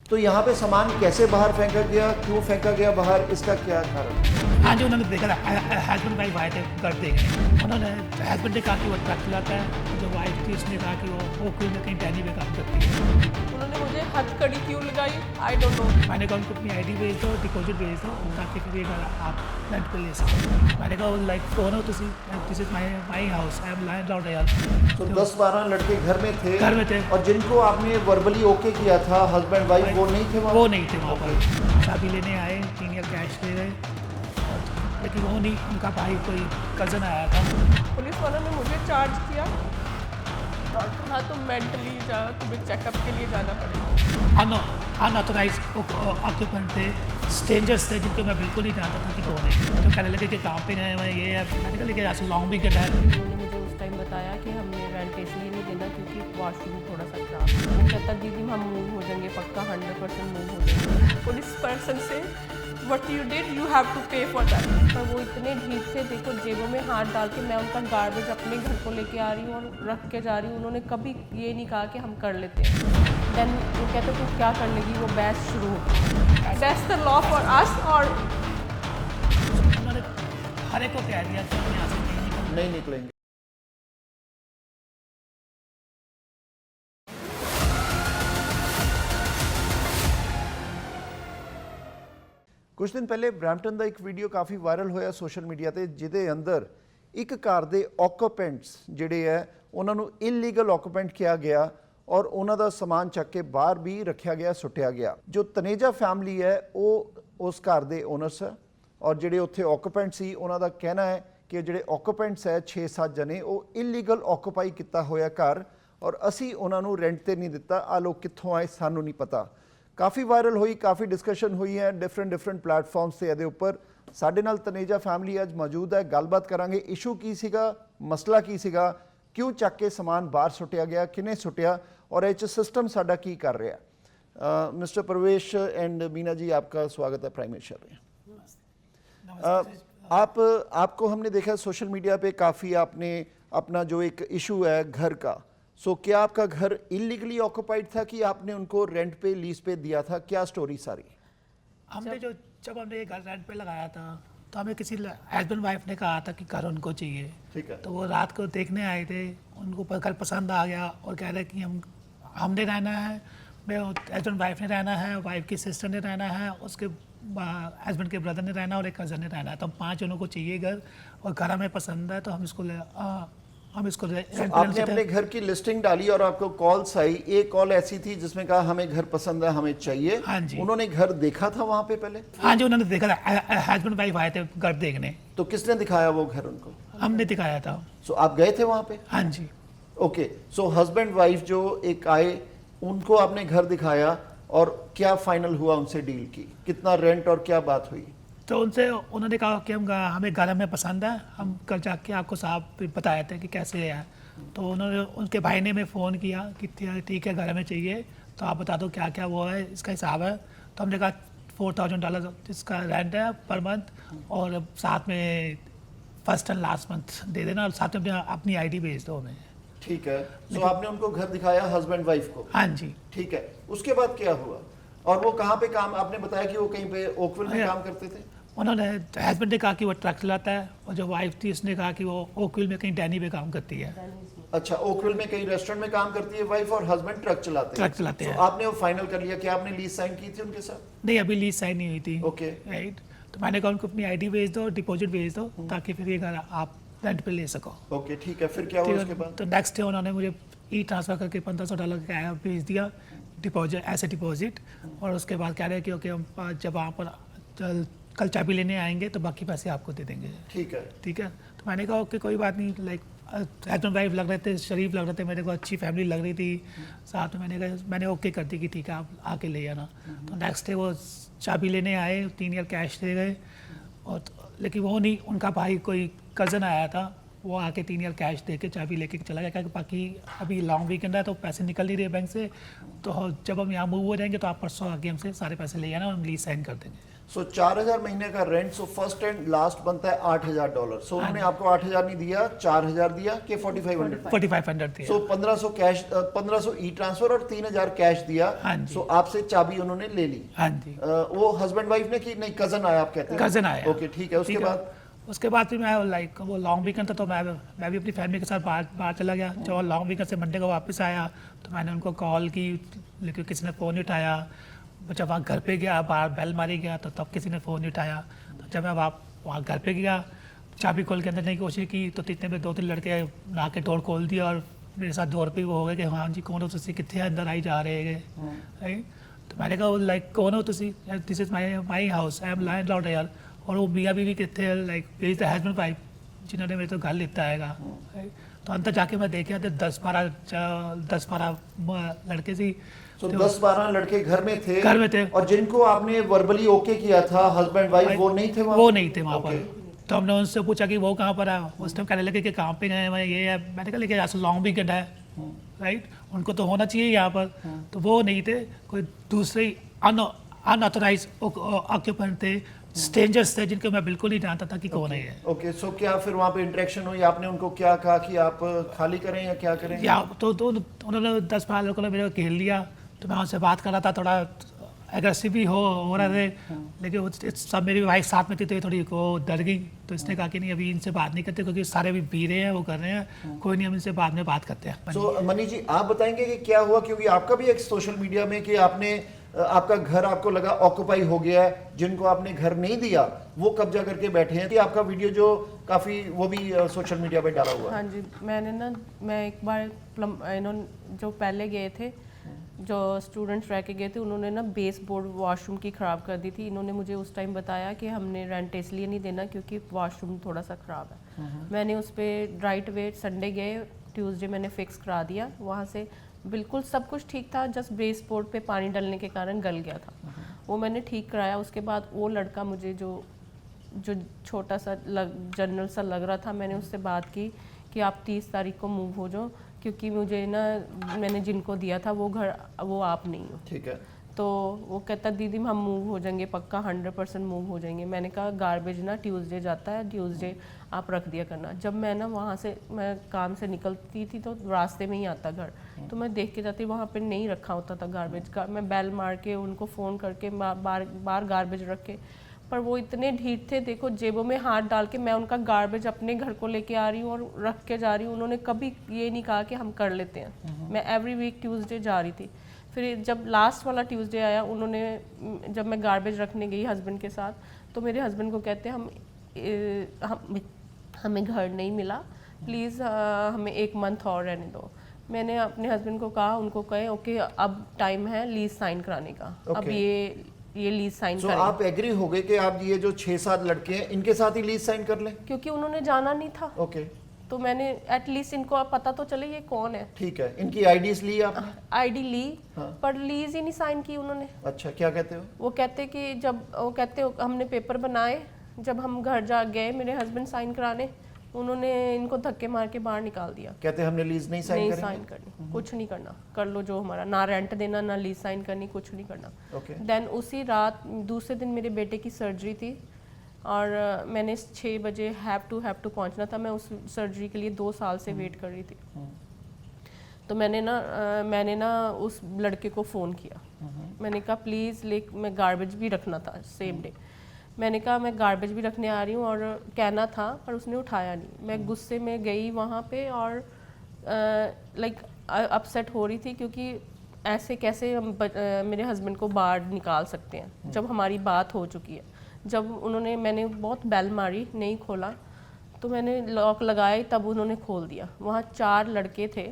तो यहाँ पे सामान कैसे बाहर फेंका गया, क्यों फेंका गया बाहर, इसका क्या कारण? हाँ जी, उन्होंने देखा हस्बैंड वाइफ आए थे घर देखने। उन्होंने हस्बैंड ने कहा कि वो ट्रक चलाता है, जो वाइफ थी उसने कहा कि वो कोई ना कहीं टैनी में काम करती है। उन्होंने मुझे हथकड़ी क्यों लगाई, आई डोंट नो। मैंने कहा उनको अपनी आईडी भेज दो, डिपॉजिट भेज दो, ताकि फिर ये घर आप रेंट पे ले सको। मैंने कहा लाइक कौन हो तुसी, this is my house, I am landlord यार। तो 10-12 लड़के घर में थे। घर में थे। और जिनको आपने वर्बली ओके किया था हस्बैंड वाइफ, वो नहीं थे वहाँ? वो नहीं थे वहाँ पर। चाबी लेने आए, 3 ईयर कैश ले गए, लेकिन वो नहीं, उनका भाई कोई कज़न आया था। पुलिस वालों ने मुझे चार्ज किया और कहा तुम मेंटली जा, तुम्हें चेकअप के लिए जाना पड़ेगा। अनऑथोराइज ऑक्यूपेंट थे, स्ट्रेंजर्स थे जिनको मैं बिल्कुल नहीं जानता था कि कौन है। तो कहने लगे कि कहाँ पे गए हैं, ये है। मैंने कहा लेकिन ऐसे लॉन्ग भी कटा है। उन्होंने मुझे उस टाइम बताया कि हमें रेंट इसलिए नहीं देना क्योंकि वॉशरूम थोड़ा सा खराब है। वो कहता दीदी हम मूव हो जाएंगे, पक्का 100% मूव हो जाएंगे। पुलिस पर्सन से what you did you have to pay for that. पर वो इतने ढीठ थे, देखो जेबों में हाथ डाल के मैं उनका गार्बेज अपने घर को लेके आ रही हूँ और रख के जा रही हूँ। उन्होंने कभी ये नहीं कहा कि हम कर लेते हैं। देन वो कहते तू क्या कर लेगी, वो बहस शुरू हो गई। That's the law for us. और उन्होंने हर एक को कह दिया कि हम यहाँ से नहीं निकल। नहीं निकलेंगे। ਕੁਝ ਦਿਨ ਪਹਿਲੇ ਬ੍ਰੈਂਪਟਨ ਦਾ ਇੱਕ ਵੀਡੀਓ ਕਾਫੀ ਵਾਇਰਲ ਹੋਇਆ ਸੋਸ਼ਲ ਮੀਡੀਆ ਤੇ, ਜਿਹਦੇ ਅੰਦਰ ਇੱਕ ਘਰ ਦੇ ਆਕੂਪੈਂਟਸ ਜਿਹੜੇ ਹੈ ਉਹਨਾਂ ਨੂੰ ਇਲੀਗਲ ਆਕੂਪੈਂਟ ਕਿਹਾ ਗਿਆ ਔਰ ਉਹਨਾਂ ਦਾ ਸਮਾਨ ਚੱਕ ਕੇ ਬਾਹਰ ਵੀ ਰੱਖਿਆ ਗਿਆ, ਸੁੱਟਿਆ ਗਿਆ। ਜੋ ਤਨੇਜਾ ਫੈਮਿਲੀ ਹੈ ਉਹ ਉਸ ਘਰ ਦੇ ਓਨਰਸ ਹੈ ਔਰ ਜਿਹੜੇ ਉੱਥੇ ਆਕੂਪੈਂਟ ਸੀ ਉਹਨਾਂ ਦਾ ਕਹਿਣਾ ਹੈ ਕਿ ਜਿਹੜੇ ਆਕੂਪੈਂਟਸ ਹੈ 6-7 ਜਣੇ ਉਹ ਇਲੀਗਲ ਆਕੂਪਾਈ ਕੀਤਾ ਹੋਇਆ ਘਰ ਔਰ ਅਸੀਂ ਉਹਨਾਂ ਨੂੰ ਰੈਂਟ ਤੇ ਨਹੀਂ ਦਿੱਤਾ। ਆ ਲੋਕ ਕਿੱਥੋਂ ਆਏ ਸਾਨੂੰ ਨਹੀਂ ਪਤਾ। ਕਾਫੀ ਵਾਇਰਲ ਹੋਈ, ਕਾਫੀ ਡਿਸਕਸ਼ਨ ਹੋਈ ਹੈ ਡਿਫਰੈਂਟ ਪਲੇਟਫਾਰਮਸ ਤੇ ਇਹਦੇ ਉੱਪਰ। ਸਾਡੇ ਨਾਲ ਤਨੇਜਾ ਫੈਮਿਲੀ ਅੱਜ ਮੌਜੂਦ ਹੈ, ਗੱਲਬਾਤ ਕਰਾਂਗੇ। ਇਸ਼ੂ ਕੀ ਸੀਗਾ, ਮਸਲਾ ਕੀ ਸੀਗਾ, क्यों ਚੱਕ ਕੇ ਸਮਾਨ ਬਾਹਰ ਸੁੱਟਿਆ ਗਿਆ, ਕਿਨੇ ਸੁੱਟਿਆ और एच सिस्टम साडा की कर रहा है। मिस्टर प्रवेश एंड मीना जी, आपका स्वागत है प्राइम मिनिस्टर में। आपको हमने देखा सोशल मीडिया पे काफ़ी आपने अपना जो एक इशू है घर का, सो क्या आपका घर इलीगली ऑक्यूपाइड था कि आपने उनको रेंट पे लीज पे दिया था, क्या स्टोरी सारी? हमने जब हमने ये घर रेंट पे लगाया था तो हमें किसी हस्बैंड वाइफ ने कहा था कि घर उनको चाहिए। ठीक है। तो वो रात को देखने आए थे, उनको घर पसंद आ गया और कह रहे कि हमने रहना है, मैं हस्बैंड वाइफ ने रहना है, वाइफ की सिस्टर ने रहना है, उसके हस्बैंड के ब्रदर ने रहना है और एक कज़न ने रहना है। तो हम 5 जनों को चाहिए घर और घर हमें पसंद है, तो हम इसको आपने अपने घर की लिस्टिंग डाली और आपको कॉल्स आई। एक कॉल ऐसी थी जिसमें कहा हमें घर पसंद है, हमें चाहिए। हाँ जी। उन्होंने घर देखा था वहां पे पहले? हाँ जी, उन्होंने देखा था, हस्बैंड वाइफ आए थे घर देखने। तो किसने दिखाया वो घर उनको? हमने दिखाया था। सो आप गए थे वहां पे? हाँ जी। ओके, सो हस्बैंड वाइफ जो एक आए, उनको आपने घर दिखाया और क्या फाइनल हुआ उनसे डील की, कितना रेंट और क्या बात हुई? तो उनसे उन्होंने कहा कि हमें घर हमें पसंद है, हम कल जाके आपको साहब बताए थे कि कैसे है। तो उन्होंने उनके भाई ने हमें फ़ोन किया कि ठीक है घर हमें चाहिए, तो आप बता दो क्या क्या वो है, इसका हिसाब है। तो हमने कहा $4,000 इसका रेंट है पर मंथ और साथ में फर्स्ट एंड लास्ट मंथ दे देना और साथ में अपनी आईडी भेज दो हमें। ठीक है। सो आपने उनको घर दिखाया हस्बैंड वाइफ को? हाँ जी। ठीक है, उसके बाद क्या हुआ? और वो कहाँ पे काम, आपने बताया कि वो कहीं पे ओकविल में काम करते थे? उन्होंने हस्बैंड ने कहा कि वो ट्रक चलाता है और जो वाइफ थी उसने कहा कि वो ओकविल में कहीं डैनी पे काम करती है। अच्छा, ओकविल में कहीं रेस्टोरेंट में काम करती है वाइफ और हस्बैंड ट्रक चलाते हैं। हैं। आपने वो फाइनल कर लिया कि आपने लीज साइन की थी उनके साथ? नहीं, अभी लीज साइन नहीं हुई थी। ओके। राइट। तो मैंने कहा उनको अपनी आईडी भेज दो, डिपॉजिट भेज दो, ताकि फिर ये घर आप रेंट पे ले सको। ओके, ठीक है। फिर क्या हुआ उसके बाद? तो नेक्स्ट डे उन्होंने मुझे ट्रांसफ़र करके $1,500 का भेज दिया डिपॉजिट, ऐसे डिपॉजिट। और उसके बाद कह रहे हैं कि ओके हम जब वहाँ पर कल चाबी लेने आएंगे तो बाकी पैसे आपको दे देंगे। ठीक है। ठीक है। तो मैंने कहा ओके कोई बात नहीं, लाइक हस्बैंड वाइफ लग रहे थे, शरीफ लग रहे थे, मेरे को अच्छी फैमिली लग रही थी साथ में। मैंने ओके कर दी कि ठीक है आप आके ले आना। तो नेक्स्ट डे वो चाबी लेने आए, 3 ईयर कैश दे गए और लेकिन वो नहीं, उनका भाई कोई कज़न आया था वो आके 3,000 कैश दे के चाबी लेके चला गया, क्योंकि बाकी अभी लॉन्ग वीकेंड है तो पैसे निकल नहीं रहे बैंक से, तो जब हम यहाँ मूव हो जाएंगे तो आप परसों आके हमसे सारे पैसे ले आना, हम लीज साइन कर देंगे। सो 4,000 महीने का rent, so first and last बनता है $8,000। सो उन्होंने आपको 8,000 नहीं दिया, 4,000 दिया कि 4,500? 4,500 दिया। सो 1,500 कैश, 1,500 ई ट्रांसफर और 3,000 कैश दिया। हाँ जी। सो आपसे चाबी उन्होंने ले ली। हाँ जी। वो हस्बैंड वाइफ ने कि नहीं, कजन आया आप कहते हैं? कजन आया। ओके ठीक है। उसके बाद फिर मैं लाइक वो लॉन्ग वीकेंड था तो मैं भी अपनी फैमिली के साथ बाहर चला गया। जब लॉन्ग वीकेंड से मंडे को वापस आया तो मैंने उनको कॉल की, लेकिन किसी ने फ़ोन नहीं उठाया। जब वहाँ घर पे गया, बाहर बेल मारी गया तो तब किसी ने फ़ोन नहीं उठाया। तो जब मैं वहाँ घर पे गया, चाबी खोल के अंदर जाने की कोशिश की तो इतने में 2-3 लड़के ला के डोर खोल दिया और मेरे साथ डोर पे वो हो गए कि हाँ जी कौन हो तुसी, कितने अंदर आई जा रहे हैं। तो मैंने कहा लाइक कौन हो तुसी, this is my house, I am landlord यार। और वो मियाँ बीवी कितने like is the husband wife जिन्होंने मेरे तो घर लिपटा आएगा। तो अंदर जाके मैं देखा तो 10-12 लड़के सी। तो 10-12 लड़के घर में थे? घर में थे। और जिनको आपने वर्बली ओके किया था हस्बैंड वाइफ, वो नहीं थे वहाँ? वो नहीं थे वहाँ पर। तो हमने उनसे पूछा कि वो कहाँ पर है। उस टाइम कहने लगे कि कहाँ पे गए हैं, ये है। मैंने कहा लेकिन यहाँ से लॉन्ग वीकेंड है, राइट, उनको तो होना चाहिए यहाँ पर। तो वो नहीं थे, कोई दूसरे अनऑथराइज ऑक्यूपेंट थे, स्ट्रेंजर्स थे जिनको मैं बिल्कुल नहीं जानता था कि कौन है ये। ओके, सो क्या फिर वहाँ पे इंटरेक्शन हुई? आपने उनको क्या कहा कि आप खाली करें या क्या करें? या तो उन्होंने 10-12 लोगों ने मेरे को घेर लिया। तो मैं उनसे बात कर रहा था, थोड़ा एग्रेसिव भी हो रहे थे, लेकिन सब मेरी वाइफ साथ में थी तो ये थोड़ी को डर गई। तो इसने कहा कि नहीं अभी इनसे बात नहीं करते क्योंकि सारे भी पी रहे हैं, वो कर रहे हैं, कोई नहीं, हम इनसे बाद में बात करते हैं। सो मनी जी आप बताएंगे कि क्या हुआ, क्योंकि आपका भी एक सोशल मीडिया में कि आपने आपका घर आपको लगा ऑक्यूपाई हो गया है, जिनको आपने घर नहीं दिया वो कब्जा करके बैठे हैं। कि आपका वीडियो जो काफ़ी वो भी सोशल मीडिया पे डाला हुआ है। हाँ जी, मैं एक बार इन्होंने जो पहले गए थे, जो स्टूडेंट्स रह के गए थे, उन्होंने ना बेस बोर्ड वॉशरूम की ख़राब कर दी थी। इन्होंने मुझे उस टाइम बताया कि हमने रेंट इसलिए नहीं देना क्योंकि वॉशरूम थोड़ा सा ख़राब है। मैंने उस पर राइट वे संडे गए, ट्यूसडे मैंने फिक्स करा दिया। वहाँ से बिल्कुल सब कुछ ठीक था, जस्ट बेस बोर्ड पे पानी डलने के कारण गल गया था, वो मैंने ठीक कराया। उसके बाद वो लड़का मुझे जो छोटा सा जनरल सा लग रहा था, मैंने उससे बात की कि आप 30 तारीख को मूव हो जाओ क्योंकि मुझे ना मैंने जिनको दिया था वो घर वो आप नहीं हो। ठीक है। तो वो कहता दीदी हम मूव हो जाएंगे पक्का, 100% मूव हो जाएंगे। मैंने कहा गार्बेज ना ट्यूसडे जाता है, ट्यूसडे आप रख दिया करना। जब मैं ना वहाँ से मैं काम से निकलती थी तो रास्ते में ही आता घर, तो मैं देख के जाती वहाँ पे नहीं रखा होता था गार्बेज का। मैं बेल मार के उनको फ़ोन करके बार गार्बेज रख के, पर वो इतने ढीठ थे, देखो जेबों में हाथ डाल के मैं उनका गार्बेज अपने घर को लेके आ रही हूँ और रख के जा रही हूँ। उन्होंने कभी ये नहीं कहा कि हम कर लेते हैं। मैं एवरी वीक ट्यूसडे जा रही थी। फिर जब लास्ट वाला ट्यूसडे आया, उन्होंने जब मैं गार्बेज रखने गई हस्बैंड के साथ, तो मेरे हस्बैंड को कहते हमें घर नहीं मिला, प्लीज़ हमें 1 मंथ और रहने दो। मैंने अपने हस्बैंड को कहा, उनको कहे ओके अब टाइम है लीज साइन कराने का। अब ये लीज साइन करें। आप एग्री हो गए कि आप ये जो 6-7 लड़के हैं इनके साथ ही लीज साइन कर लें? क्योंकि उन्होंने जाना नहीं था। ओके। तो मैंने एटलीस्ट इनको पता तो चले ये कौन है। ठीक है। इनकी आईडीज ली आपने? आईडी ली, पर लीज ही नहीं साइन की उन्होंने। अच्छा, क्या कहते हो? वो कहते कि जब वो कहते हमने पेपर बनाए, जब हम घर जा गए मेरे हस्बैंड साइन कराने, उन्होंने इनको धक्के मार के बाहर निकाल दिया। कहते हमने लीज नहीं साइन करनी, कुछ नहीं करना, कर लो जो हमारा, ना रेंट देना ना लीज साइन करनी, कुछ नहीं करना। देन उसी रात दूसरे दिन मेरे बेटे की सर्जरी थी और मैंने 6 बजे हैव टू पहुंचना था। मैं उस सर्जरी के लिए 2 साल से वेट कर रही थी। तो मैंने ना उस लड़के को फ़ोन किया। मैंने कहा प्लीज़ मैं गार्बेज भी रखना था सेम डे। मैंने कहा मैं गार्बेज भी रखने आ रही हूँ और कहना था, पर उसने उठाया नहीं। मैं गुस्से में गई वहाँ पे और लाइक अपसेट हो रही थी क्योंकि ऐसे कैसे हम मेरे हस्बैंड को बाहर निकाल सकते हैं जब हमारी बात हो चुकी है। जब मैंने बहुत बेल मारी, नहीं खोला, तो मैंने लॉक लगाया तब उन्होंने खोल दिया। वहाँ 4 लड़के थे,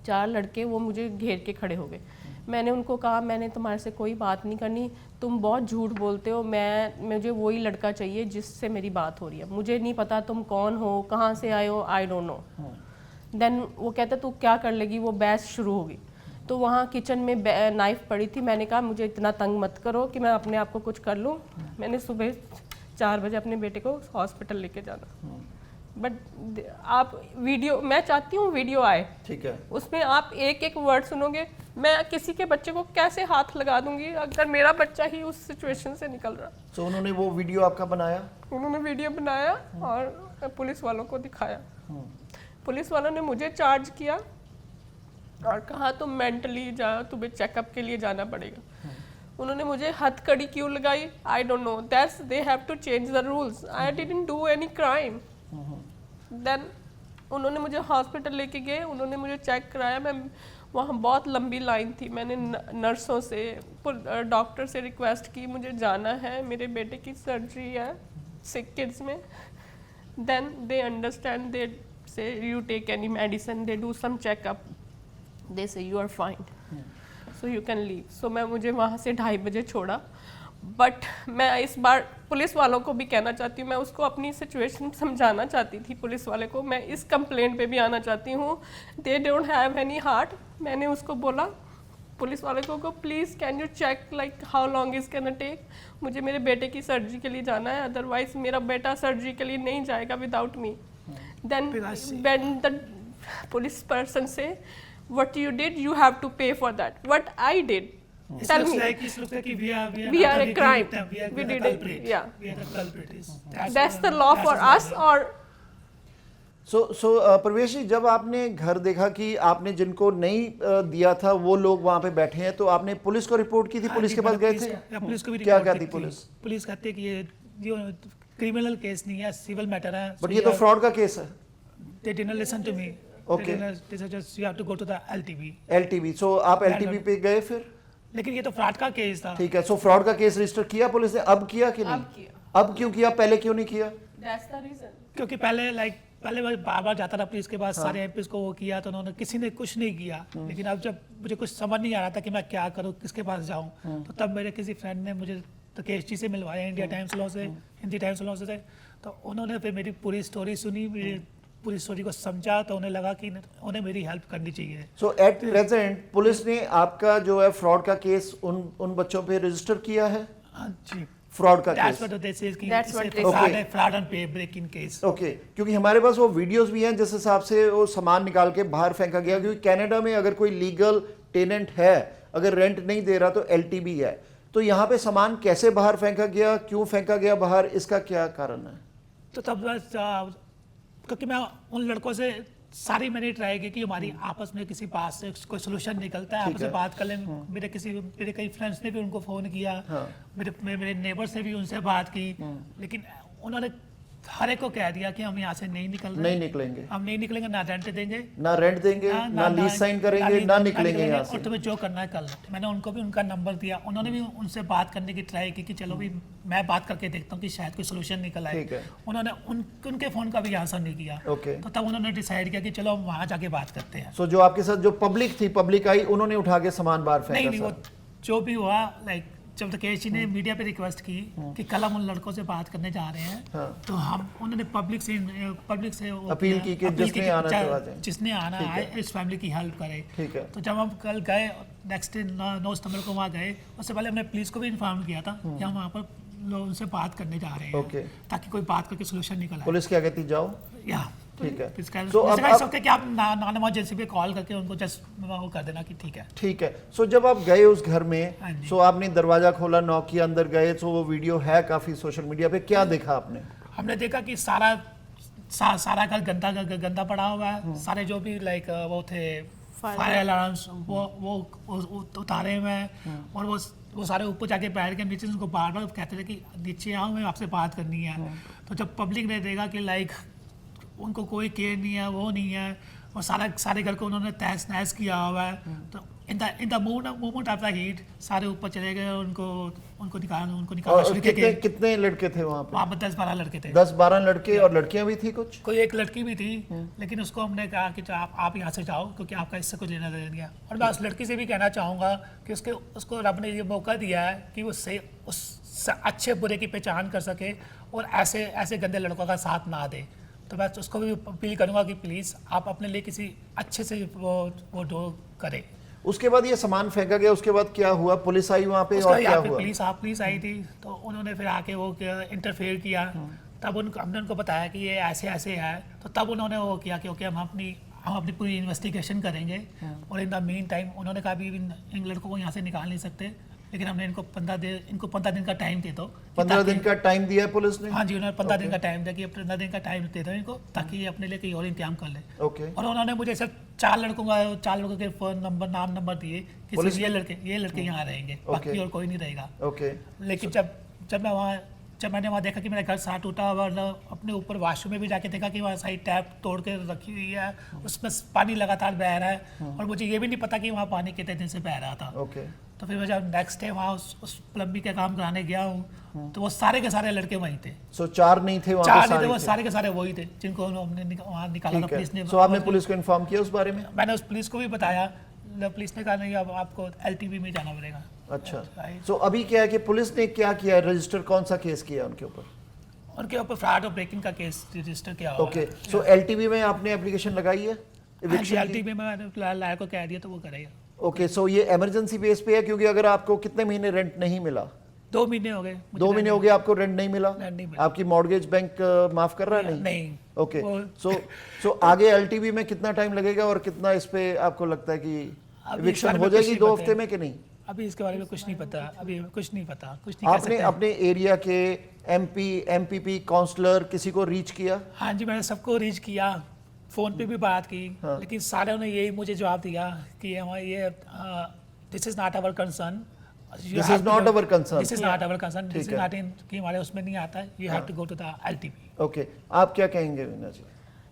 4 लड़के वो मुझे घेर के खड़े हो गए। मैंने उनको कहा मैंने तुम्हारे से कोई बात नहीं करनी, तुम बहुत झूठ बोलते हो, मुझे वही लड़का चाहिए जिससे मेरी बात हो रही है, मुझे नहीं पता तुम कौन हो, कहाँ से आए हो, आई डोंट नो। देन वो कहता तू क्या कर लेगी, वो बहस शुरू होगी। तो वहाँ किचन में नाइफ पड़ी थी। मैंने कहा मुझे इतना तंग मत करो कि मैं अपने आप को कुछ कर लूँ। मैंने सुबह 4 बजे अपने बेटे को हॉस्पिटल लेके जाना। बट आप वीडियो, मैं चाहती हूँ वीडियो आए, ठीक है, उसमें आप एक एक वर्ड सुनोगे। मैं किसी के बच्चे को कैसे हाथ लगा दूंगी अगर मेरा बच्चा ही उस सिचुएशन से निकल रहा। तो उन्होंने वो वीडियो आपका बनाया? उन्होंने वीडियो बनाया और पुलिस वालों को दिखाया। पुलिस वालों ने मुझे चार्ज किया और कहा तुम मेंटली जा, तुम्हें चेकअप के लिए जाना पड़ेगा। उन्होंने मुझे हथकड़ी क्यों लगाई, I don't know, that's they have to change the rules, I didn't do any crime. Then उन्होंने मुझे हॉस्पिटल लेके गए, उन्होंने मुझे चेक कराया। मैं वहाँ बहुत लंबी लाइन थी, मैंने नर्सों से, डॉक्टर से रिक्वेस्ट की मुझे जाना है, मेरे बेटे की सर्जरी है सिक किड्स में। Then they understand, they say you take any medicine, they do some checkup, they say you are fine, so you can leave. So मैं मुझे वहाँ से 2:30 बजे छोड़ा। बट मैं इस बार पुलिस वालों को भी कहना चाहती हूँ, मैं उसको अपनी सिचुएशन समझाना चाहती थी पुलिस वाले को, मैं इस कंप्लेंट पे भी आना चाहती हूँ। They don't have any heart. मैंने उसको बोला पुलिस वाले को please can you check like how long is can take, मुझे मेरे बेटे की सर्जरी के लिए जाना है, अदरवाइज मेरा बेटा सर्जरी के लिए नहीं जाएगा without me. Then when the police person से what you did, you have to pay for that. What I did, tell me. It looks like we are a crime. We did it. Yeah. We are the culprit. That's the law for us. Or सो प्रवेश जी, जब आपने घर देखा कि आपने जिनको नहीं दिया था वो लोग वहाँ पे बैठे हैं, तो आपने पुलिस को रिपोर्ट की थी? पुलिस के पास गए थे? पुलिस को भी क्या रिपोर्ट कहती पुलिस? पुलिस कहती है कि ये क्रिमिनल केस नहीं है, सिविल मैटर है। बट ये तो फ्रॉड का केस है। They didn't listen to me. Okay. They said just you have to go to the LTV. LTV, सो आप LTV पे गए फिर? लेकिन ये तो फ्रॉड का केस था। ठीक है, सो फ्रॉड का केस रजिस्टर किया पुलिस ने? अब किया कि नहीं? अब किया। अब क्यों किया, पहले क्यों नहीं किया? that's the reason. क्योंकि पहले मैं बार-बार जाता था पुलिस के पास, सारे एमपीस को वो किया तो उन्होंने किसी ने कुछ नहीं किया। लेकिन अब जब मुझे कुछ समझ नहीं आ रहा था कि मैं क्या करूँ, किसके पास जाऊँ, तो तब मेरे किसी फ्रेंड ने मुझे तो केएसटी से मिलवाया, इंडिया टाइम्स लॉ से, हिंदी टाइम्स लॉ से। तो उन्होंने फिर मेरी पूरी स्टोरी सुनी, पूरी स्टोरी को समझा, तो उन्हें लगा कि उन्हें मेरी हेल्प करनी चाहिए। सो एट प्रेजेंट पुलिस ने आपका जो है फ्रॉड का केस उन बच्चों पे रजिस्टर किया है? हाँ जी, फ्रॉड का That's case? what they say कि That's what they say. Fraud and पे ब्रेकिंग केस। ओके, क्योंकि हमारे पास वो वीडियोस भी हैं जिस हिसाब से वो सामान निकाल के बाहर फेंका गया, क्योंकि कनाडा में अगर कोई लीगल टेनेंट है, अगर रेंट नहीं दे रहा तो LTV है। तो यहाँ पे सामान कैसे बाहर फेंका गया, क्यों फेंका गया बाहर, इसका क्या कारण है? तो तब क्योंकि मैं उन लड़कों से सारी मैंने ट्राई की कि हमारी आपस में किसी पास से कोई सोल्यूशन निकलता है, आपस में बात कर लें। मेरे कई फ्रेंड्स ने भी उनको फ़ोन किया, मेरे नेबर्स ने भी उनसे बात की, लेकिन उन्होंने हर एक को कह दिया कि हम यहाँ से नहीं निकल रहे, नहीं निकलेंगे, हम नहीं निकलेंगे, ना रेंट देंगे, ना रेंट देंगे, ना लीज साइन करेंगे, ना निकलेंगे यहाँ से, और तुम्हें जो करना है कर लो। मैंने उनको भी उनका नंबर दिया, उन्होंने भी उनसे बात करने की ट्राई की कि चलो भी मैं बात करके देखता हूँ कि शायद कोई सोल्यूशन निकल आए। उन्होंने उनके फ़ोन का भी आंसर नहीं किया। तो तब उन्होंने डिसाइड किया कि चलो हम वहाँ जाके बात करते हैं। सो जो आपके साथ जो पब्लिक थी, पब्लिक आई, उन्होंने उठा के सामान बाहर फेंका? नहीं, वो जो भी हुआ, लाइक जब तक केएसटी ने मीडिया पे रिक्वेस्ट की कि कल हम उन लड़कों से बात करने जा रहे हैं, तो हम उन्होंने पब्लिक से अपील की कि जिसने आना है इस फैमिली की हेल्प करे। तो जब हम कल गए, नेक्स्ट डे 9 सितंबर को वहाँ गए, उससे पहले हमने पुलिस को भी इन्फॉर्म किया था कि हम वहाँ पर उनसे बात करने जा रहे हैं, ताकि कोई बात करके सोल्यूशन निकल आए। पुलिस क्या कहती, जाओ? या ठीक है, तो अब कि आप नॉन इमरजेंसी पे कॉल करके उनको जस्ट वो कर देना कि ठीक है। ठीक है। सो जब आप गए उस घर में, सो आपने दरवाजा खोला, नॉक किया, अंदर गए, तो वो वीडियो है काफी सोशल मीडिया पे, क्या देखा आपने? हमने देखा कि सारा घर गंदा पड़ा हुआ है, सारे जो भी लाइक वो थे फायर अलार्म्स वो उतारे हुए हैं, और वो सारे ऊपर जाके बैठ के नीचे उनको बार बार कहते थे कि नीचे आओ, मैं आपसे बात करनी है। तो जब पब्लिक ने देखा कि लाइक उनको कोई केयर नहीं है, वो नहीं है, और सारे घर को उन्होंने तहस नहस किया हुआ है, तो in the moment of the heat सारे ऊपर चले गए, उनको निकालना। कितने लड़के थे वहाँ पे? वहाँ पर 10-12 लड़के थे। 10-12 लड़के, और लड़कियाँ भी थी कुछ? कोई एक लड़की भी थी, लेकिन उसको हमने कहा कि आप यहाँ से जाओ, क्योंकि आपका इससे कुछ लेना देना नहीं है। और मैं उस लड़की से भी कहना चाहूँगा कि उसको रब ने ये मौका दिया है कि वो उस अच्छे बुरे की पहचान कर सके और ऐसे गंदे लड़कों का साथ ना दे। तो मैं उसको भी अपील करूँगा कि प्लीज़ आप अपने लिए किसी अच्छे से वो डो करें। उसके बाद ये सामान फेंका गया, उसके बाद क्या हुआ? पुलिस आई वहाँ पे और क्या हुआ? पुलिस आई थी, तो उन्होंने फिर आके वो इंटरफेयर किया। तब उनको हमने उनको बताया कि ये ऐसे ऐसे है, तो तब उन्होंने वो किया कि ओके हम अपनी पूरी इन्वेस्टिगेशन करेंगे। और इन द मीन टाइम उन्होंने कहा अभी इन लड़कों को यहाँ से निकाल नहीं सकते, लेकिन हमने इनको 15 दिन का टाइम दे दो। 15 दिन का टाइम दिया है पुलिस ने? हाँ जी, उन्होंने 15 दिन का टाइम दिया कि 15 दिन का टाइम दे दो इनको, ताकि ये अपने लिए कहीं और इंतजाम कर ले। ओके। और उन्होंने मुझे सिर्फ 4 लड़कों के फोन नंबर, नाम नंबर दिए कि सिर्फ ये लड़के यहाँ रहेंगे, बाकी और कोई नहीं रहेगा। ओके। लेकिन जब मैंने वहाँ देखा कि मेरा घर साथ टूटा हुआ, अपने ऊपर वॉशरूम में भी जाके देखा कि वहाँ सारी टैप तोड़ के रखी हुई है, उसमें पानी लगातार बह रहा है, और मुझे ये भी नहीं पता कि वहाँ पानी कितने दिन से बह रहा था। ओके। तो फिर मैं जब नेक्स्ट डे वहाँ उस प्लम्बिंग का काम कराने गया हूँ, तो वो सारे के सारे लड़के वहीं थे। सो 4 नहीं थे वहाँ पे? 4 नहीं थे, वो सारे के सारे वही थे जिनको हमने वहाँ निकाला था पुलिस ने। सो आपने पुलिस को इन्फॉर्म किया उस बारे में? मैंने उस पुलिस को भी बताया, पुलिस ने कहा नहीं अब आपको LTV में जाना पड़ेगा। अच्छा। सो अभी क्या है कि पुलिस ने क्या किया, रजिस्टर कौन सा केस किया उनके ऊपर? उनके ऊपर फ्रॉड और ब्रेकिंग का केस रजिस्टर किया हुआ ओके। सो LTV में आपने एप्लीकेशन लगाई है? LTV में मैंने लायर को कह दिया तो वो करेगा। ओके। सो ये इमरजेंसी बेस पे है, क्योंकि अगर आपको कितने महीने रेंट नहीं मिला? 2 महीने हो गए। 2 महीने हो गए आपको रेंट नहीं मिला? नहीं मिला। आपकी मॉर्गेज बैंक माफ कर रहा है? नहीं। ओके। सो आगे LTV में कितना टाइम लगेगा और कितना इस पे आपको लगता है कि इविक्शन हो जाएगी 2 हफ्ते में कि नहीं? अभी इसके बारे में कुछ नहीं पता, अभी कुछ नहीं पता, कुछ नहीं कह आपने सकते। अपने एरिया के MP, MPP, काउंसलर किसी को रीच किया? हाँ जी, मैंने सबको रीच किया, फ़ोन पे भी बात की, लेकिन सारे ने यही मुझे जवाब दिया कि ये this is not our concern, this is not our concern, this is not our concern, this is not in कि हमारे उसमें नहीं आता, you have to go to the LTV। Okay. आप क्या कहेंगे वीना जी?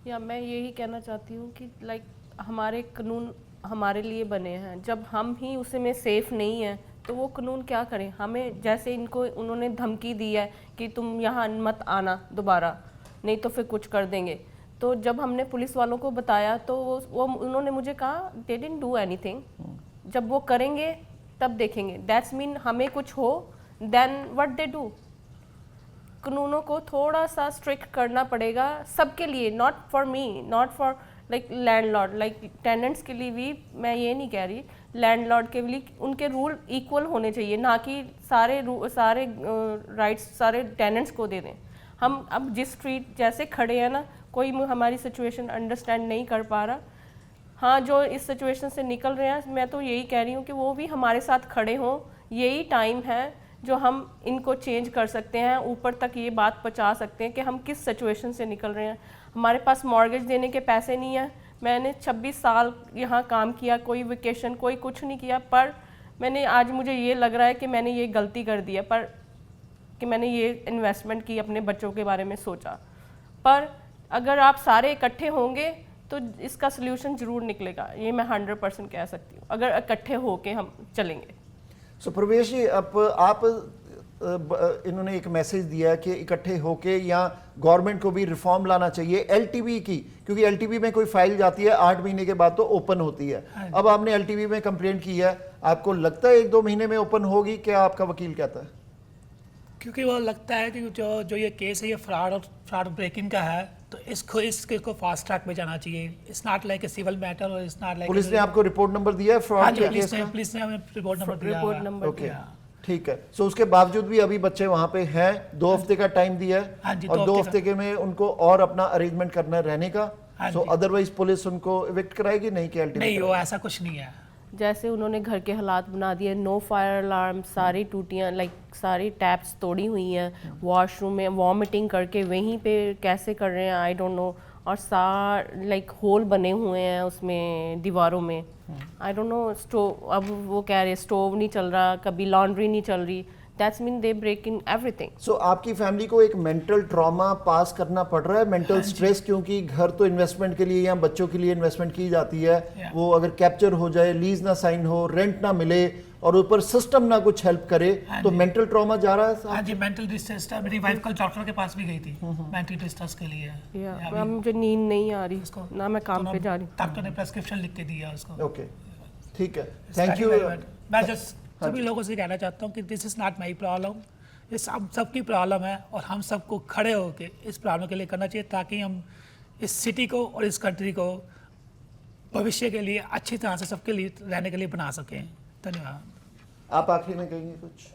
या मैं यही कहना चाहती हूँ कि लाइक हमारे कानून हमारे लिए बने हैं, जब हम ही उसे में सेफ नहीं हैं तो वो कानून क्या करें हमें? जैसे इनको उन्होंने धमकी दी है कि तुम यहाँ मत आना दोबारा, नहीं तो फिर कुछ कर देंगे। तो जब हमने पुलिस वालों को बताया तो वो उन्होंने मुझे कहा दे डिडंट डू एनीथिंग, जब वो करेंगे तब देखेंगे। दैट्स मीन हमें कुछ हो देन व्हाट दे डू। कानूनों को थोड़ा सा स्ट्रिक्ट करना पड़ेगा सबके लिए, not for me, not for like landlord, like tenants के लिए भी मैं ये नहीं कह रही, लैंडलॉर्ड के लिए उनके रूल इक्वल होने चाहिए, ना कि सारे राइट्स सारे टेनेंट्स को दे दें। हम अब जिस स्ट्रीट जैसे खड़े हैं ना, कोई हमारी सिचुएशन अंडरस्टैंड नहीं कर पा रहा। हाँ, जो इस सिचुएशन से निकल रहे हैं, मैं तो यही कह रही हूँ कि वो भी हमारे साथ खड़े हों। यही टाइम है जो हम इनको चेंज कर सकते हैं, ऊपर तक ये बात पहुँचा सकते हैं कि हम किस सिचुएशन से निकल रहे हैं। हमारे पास मॉर्गेज देने के पैसे नहीं है। मैंने 26 साल यहाँ काम किया, कोई वेकेशन कोई कुछ नहीं किया, पर मैंने आज मुझे ये लग रहा है कि मैंने ये गलती कर दी है, पर कि मैंने ये इन्वेस्टमेंट की, अपने बच्चों के बारे में सोचा। पर अगर आप सारे इकट्ठे होंगे तो इसका सल्यूशन ज़रूर निकलेगा, ये मैं 100% कह सकती हूँ, अगर इकट्ठे होके हम चलेंगे। सो प्रवेश जी, आप इन्होंने एक मैसेज दिया कि इकट्ठे होके या गवर्नमेंट को भी रिफॉर्म लाना चाहिए LTV की, क्योंकि LTV में कोई फाइल जाती है 8 महीने के बाद तो ओपन होती है। अब आपने LTV में कंप्लेंट की है, आपको लगता है 1-2 महीने में ओपन होगी? क्या आपका वकील कहता है? क्योंकि वो लगता है कि जो ये केस है ये फ्रॉड ब्रेकिंग का है, तो इसके को फास्ट ट्रैक में जाना चाहिए। It's not like a civil matter और इट्स नॉट लाइक। पुलिस ने आपको रिपोर्ट नंबर दिया है फ्रॉड के केस का? पुलिस ने हमें रिपोर्ट नंबर ओके, ठीक है। सो उसके बावजूद भी अभी बच्चे वहां पे हैं, 2 हफ्ते का टाइम दिया है, और 2 हफ्ते के में उनको और अपना अरेंजमेंट करना है रहने का। सो अदरवाइज पुलिस उनको इविक्ट कराएगी नहीं? कि नहीं, वो ऐसा कुछ नहीं है। जैसे उन्होंने घर के हालात बना दिए, नो फायर अलार्म, सारी टूटियाँ लाइक सारी टैप्स तोड़ी हुई हैं, वॉशरूम में वॉमिटिंग करके वहीं पे कैसे कर रहे हैं आई डोंट नो, और लाइक होल बने हुए हैं उसमें दीवारों में, आई डोंट नो। स्टोव, अब वो कह रहे स्टोव नहीं चल रहा, कभी लॉन्ड्री नहीं चल रही, that's mean they break in everything. So आपकी फैमिली को एक मेंटल ट्रॉमा पास करना पड़ रहा है, मेंटल स्ट्रेस, क्योंकि घर तो इन्वेस्टमेंट के लिए या बच्चों के लिए इन्वेस्टमेट की जाती है, वो अगर कैप्चर हो जाए, लीज ना साइन हो, रेंट ना मिले और ऊपर सिस्टम ना कुछ हेल्प करे, तो मेंटल ट्रॉमा जा रहा है। हाँ जी, मेंटल डिस्ट्रेस। मेरी वाइफ कल डॉक्टर के पास भी गई थी मेंटल डिस्ट्रेस के लिए। मुझे नींद नहीं आ रही ना, मैं काम पे जा रही, डॉक्टर ने प्रेस्क्रिप्शन लिख के दिया उसको। ओके, ठीक है, थैंक यू। मैं जस्ट सभी लोगों से कहना चाहता हूँ कि this is not my problem, ये सबकी प्रॉब्लम है, और हम सबको खड़े होकर इस प्रॉब्लम के लिए करना चाहिए, ताकि हम इस सिटी को और इस कंट्री को भविष्य के लिए अच्छी तरह से सबके लिए रहने के लिए बना सकें। धन्यवाद। आप आखिरी में कहेंगे कुछ?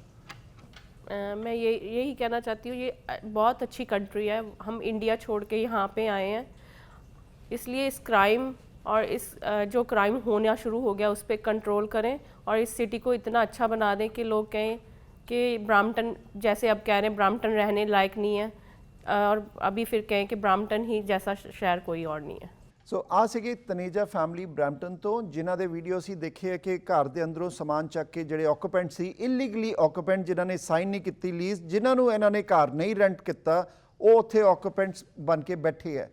मैं यही कहना चाहती हूँ, ये बहुत अच्छी कंट्री है, हम इंडिया छोड़ के यहाँ पे आए हैं, इसलिए इस क्राइम और इस जो क्राइम होना शुरू हो गया उस पर कंट्रोल करें और इस सिटी को इतना अच्छा बना दें कि लोग कहें कि ब्राम्पटन, जैसे अब कह रहे हैं ब्राम्पटन रहने लायक नहीं है, और अभी फिर कहें कि ब्राम्पटन ही जैसा शहर कोई और नहीं है। ਸੋ ਆ ਸੀਗੇ ਤਨੇਜਾ ਫੈਮਿਲੀ ਬਰੈਂਪਟਨ ਤੋਂ, ਜਿਨ੍ਹਾਂ ਦੇ ਵੀਡੀਓ ਅਸੀਂ ਦੇਖੇ ਹੈ ਕਿ ਘਰ ਦੇ ਅੰਦਰੋਂ ਸਮਾਨ ਚੱਕ ਕੇ ਜਿਹੜੇ ਆਕੂਪੈਂਟ ਸੀ, ਇਲੀਗਲੀ ਆਕੂਪੈਂਟ ਜਿਨ੍ਹਾਂ ਨੇ ਸਾਈਨ ਨਹੀਂ ਕੀਤੀ ਲੀਜ਼, ਜਿਨ੍ਹਾਂ ਨੂੰ ਇਹਨਾਂ ਨੇ ਘਰ ਨਹੀਂ ਰੈਂਟ ਕੀਤਾ, ਉਹ ਉੱਥੇ ਆਕੂਪੈਂਟਸ ਬਣ ਕੇ ਬੈਠੇ ਹੈ।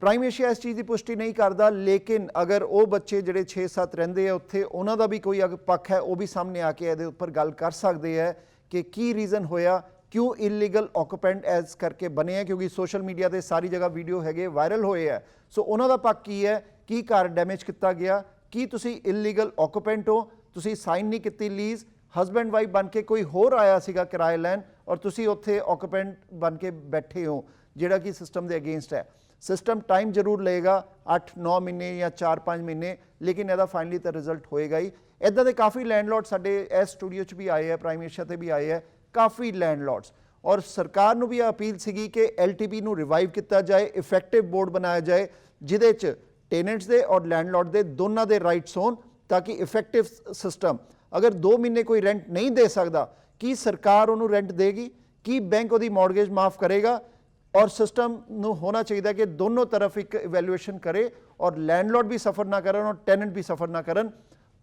ਪ੍ਰਾਈਮ ਏਸ਼ੀਆ ਇਸ ਚੀਜ਼ ਦੀ ਪੁਸ਼ਟੀ ਨਹੀਂ ਕਰਦਾ, ਲੇਕਿਨ ਅਗਰ ਉਹ ਬੱਚੇ ਜਿਹੜੇ 6-7 ਰਹਿੰਦੇ ਆ ਉੱਥੇ, ਉਹਨਾਂ ਦਾ ਵੀ ਕੋਈ ਪੱਖ ਹੈ, ਉਹ ਵੀ ਸਾਹਮਣੇ ਆ ਕੇ ਇਹਦੇ ਉੱਪਰ ਗੱਲ ਕਰ ਸਕਦੇ ਹੈ ਕਿ ਕੀ ਰੀਜ਼ਨ ਹੋਇਆ, ਕਿਉਂ ਇਲੀਗਲ ਆਕੂਪੈਂਟ ਐਸ ਕਰਕੇ ਬਣੇ ਹੈ, ਕਿਉਂਕਿ ਸੋਸ਼ਲ ਮੀਡੀਆ ਤੇ ਸਾਰੀ ਜਗ੍ਹਾ ਵੀਡੀਓ ਹੈਗੇ, ਵਾਇਰਲ ਹੋਏ ਹੈ। ਸੋ ਉਹਨਾਂ ਦਾ ਪੱਖ ਕੀ ਹੈ, ਕੀ ਘਰ ਡੈਮੇਜ ਕੀਤਾ ਗਿਆ, ਕੀ ਤੁਸੀਂ ਇਲੀਗਲ ਆਕੂਪੈਂਟ ਹੋ, ਤੁਸੀਂ ਸਾਈਨ ਨਹੀਂ ਕੀਤੀ ਲੀਜ਼, ਹਸਬੈਂਡ ਵਾਈਫ ਬਣ ਕੇ ਕੋਈ ਹੋਰ ਆਇਆ ਸੀਗਾ ਕਿਰਾਏ ਲੈਣ ਔਰ ਤੁਸੀਂ ਉੱਥੇ ਆਕੂਪੈਂਟ ਬਣ ਕੇ ਬੈਠੇ ਹੋ, ਜਿਹੜਾ ਕਿ ਸਿਸਟਮ ਦੇ ਅਗੇਂਸਟ ਹੈ। ਸਿਸਟਮ ਟਾਈਮ ਜ਼ਰੂਰ ਲਏਗਾ, 8-9 ਮਹੀਨੇ ਜਾਂ 4-5 ਮਹੀਨੇ, ਲੇਕਿਨ ਇਹਦਾ ਫਾਈਨਲੀ ਤਾਂ ਰਿਜ਼ਲਟ ਹੋਏਗਾ ਹੀ। ਇੱਦਾਂ ਦੇ ਕਾਫੀ ਲੈਂਡਲੋਰਡ ਸਾਡੇ ਇਸ ਸਟੂਡੀਓ 'ਚ ਵੀ ਆਏ ਹੈ, ਪ੍ਰਾਈਮ ਏਸ਼ੀਆ 'ਤੇ ਵੀ ਆਏ ਹੈ, ਕਾਫੀ ਲੈਂਡਲੋਰਡਸ। ਔਰ ਸਰਕਾਰ ਨੂੰ ਵੀ ਇਹ ਅਪੀਲ ਸੀਗੀ ਕਿ LTP ਨੂੰ ਰਿਵਾਈਵ ਕੀਤਾ ਜਾਏ, ਇਫੈਕਟਿਵ ਬੋਰਡ ਬਣਾਇਆ ਜਾਏ ਜਿਹਦੇ 'ਚ ਟੇਨੈਂਟਸ ਦੇ ਔਰ ਲੈਂਡਲੋਰਡ ਦੇ ਦੋਨਾਂ ਦੇ ਰਾਈਟਸ ਹੋਣ, ਤਾਂ ਕਿ ਇਫੈਕਟਿਵ ਸਿਸਟਮ, ਅਗਰ 2 ਮਹੀਨੇ ਕੋਈ ਰੈਂਟ ਨਹੀਂ ਦੇ ਸਕਦਾ, ਕੀ ਸਰਕਾਰ ਉਹਨੂੰ ਰੈਂਟ ਦੇਗੀ, ਕੀ ਬੈਂਕ ਉਹਦੀ ਮੌਰਗੇਜ ਮਾਫ ਕਰੇਗਾ, ਔਰ ਸਿਸਟਮ ਨੂੰ ਹੋਣਾ ਚਾਹੀਦਾ ਕਿ ਦੋਨੋਂ ਤਰਫ ਇੱਕ ਇਵੈਲੂਏਸ਼ਨ ਕਰੇ ਔਰ ਲੈਂਡਲੋਰਡ ਵੀ ਸਫਰ ਨਾ ਕਰਨ ਔਰ ਟੈਨੈਂਟ ਵੀ ਸਫਰ ਨਾ ਕਰਨ।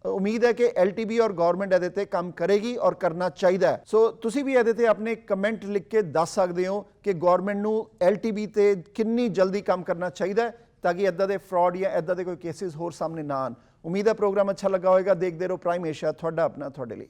ਉਮੀਦ ਹੈ ਕਿ LTP ਔਰ ਗਵਰਨਮੈਂਟ ਇਹਦੇ ਤੇ ਕੰਮ ਕਰੇਗੀ ਔਰ ਕਰਨਾ ਚਾਹੀਦਾ ਹੈ। ਸੋ ਤੁਸੀਂ ਵੀ ਇਹਦੇ ਤੇ ਆਪਣੇ ਕਮੈਂਟ ਲਿਖ ਕੇ ਦੱਸ ਸਕਦੇ ਹੋ ਕਿ ਗਵਰਨਮੈਂਟ ਨੂੰ LTP ਤੇ ਕਿੰਨੀ ਜਲਦੀ ਕੰਮ ਕਰਨਾ ਚਾਹੀਦਾ ਹੈ, ਤਾਂ ਕਿ ਇੱਦਾਂ ਦੇ ਫਰਾਡ ਜਾਂ ਇੱਦਾਂ ਦੇ ਕੋਈ ਕੇਸਿਸ ਹੋਰ ਸਾਹਮਣੇ ਨਾ ਆਉਣ। ਉਮੀਦ ਹੈ ਪ੍ਰੋਗਰਾਮ ਅੱਛਾ ਲੱਗਾ ਹੋਵੇਗਾ। ਦੇਖਦੇ ਰਹੋ ਪ੍ਰਾਈਮ ਏਸ਼ੀਆ, ਤੁਹਾਡਾ ਆਪਣਾ ਤੁਹਾਡੇ ਲਈ।